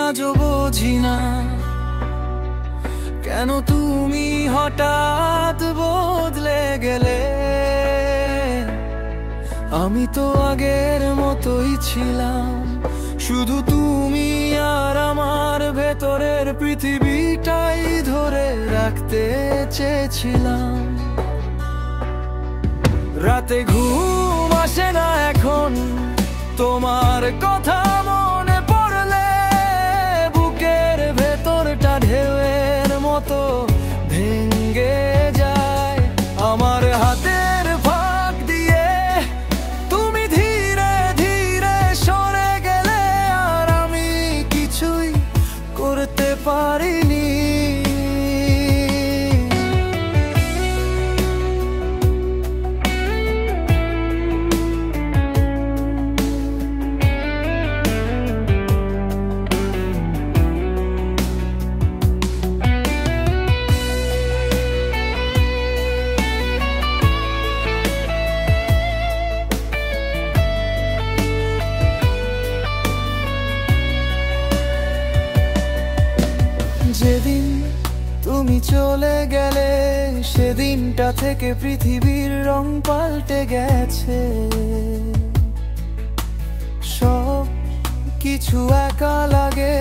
আজও বুঝি না কেন তুমি হঠাৎ বদলে গেলে। আমি তো আগের মতোই ছিলাম, শুধু তুমি আর আমার ভেতরের পৃথিবীটাই ধরে রাখতে চেয়েছিলাম। রাতে ঘুম আসে না এখন তোমার কথা মনে পড়লে, বুকের ভেতরটা ঢেউয়ের মতো ভেঙে যায়। আমার হাতের ফাঁক দিয়ে তুমি ধীরে ধীরে সরে গেলে, আর আমি কিছুই করতে পারিনি। যেদিন তুমি চলে গেলে সেদিনটা থেকে পৃথিবীর রং পাল্টে গেছে। সব কিছু একা লাগে,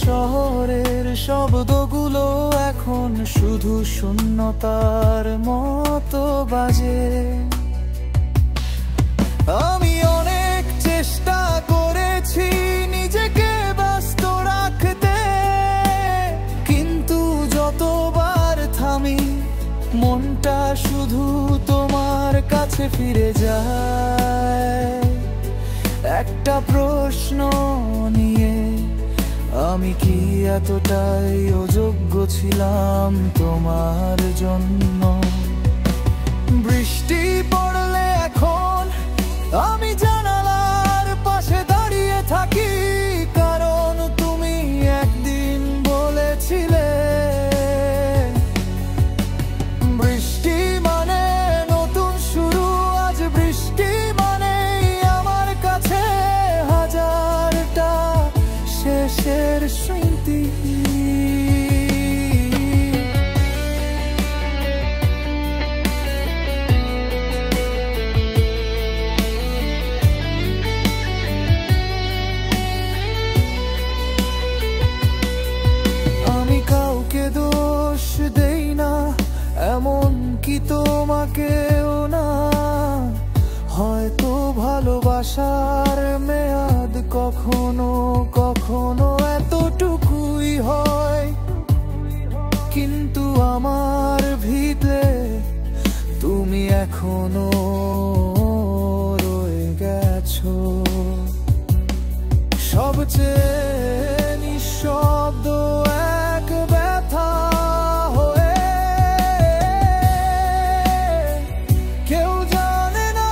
শহরের শব্দগুলো এখন শুধু শূন্যতার মতো বাজে। আমি অনেক চেষ্টা করেছি নিজেকে ব্যস্ত রাখতে, যতবার থামি মনটা শুধু তোমার কাছে ফিরে যায়। একটা প্রশ্ন নিয়ে, আমি কি এতটাই অযোগ্য ছিলাম তোমার জন্য? বৃষ্টি পড়লে এখন আমি জানালার পাশে দাঁড়িয়ে থাকি, কারণ তুমি একদিন বলেছিলে স্মৃতি। আমি কাউকে দোষ দেই না, এমন কি তোমাকেও না। হয়তো ভালোবাসার মেয়াদ কখনো কখনো এতটুকুই হয়, কিন্তু আমার ভিতরে তুমি এখনো রয়ে গেছো। সবচেয়ে নিঃশব্দ এক ব্যথা হয়ে, কেউ জানে না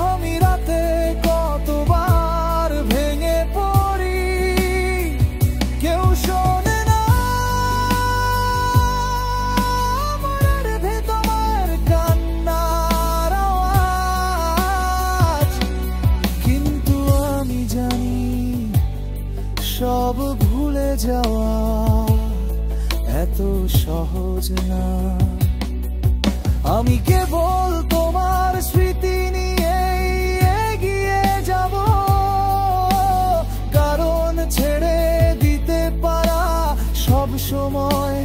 আমি রাতে কতবার ভেঙে পড়ি। কেউ শোনে না আমার ভেতর কান্নার আওয়াজ, কিন্তু আমি জানি সব ভুলে যাওয়া এত সহজ না। আমি কেবল তোমার স্মৃতি নিয়ে এগিয়ে যাব, কারণ ছেড়ে দিতে পারা সব সময়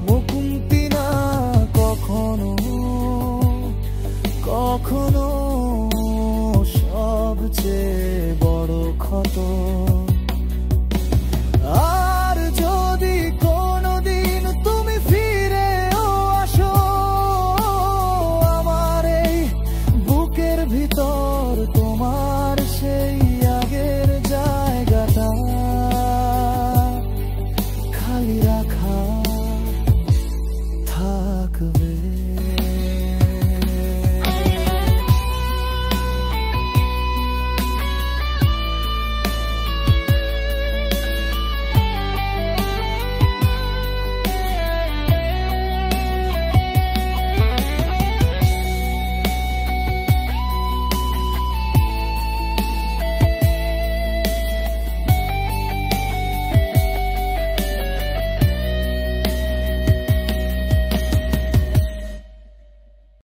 মুক্তি না। কখনো কখনো সবচেয়ে বড় ক্ষত।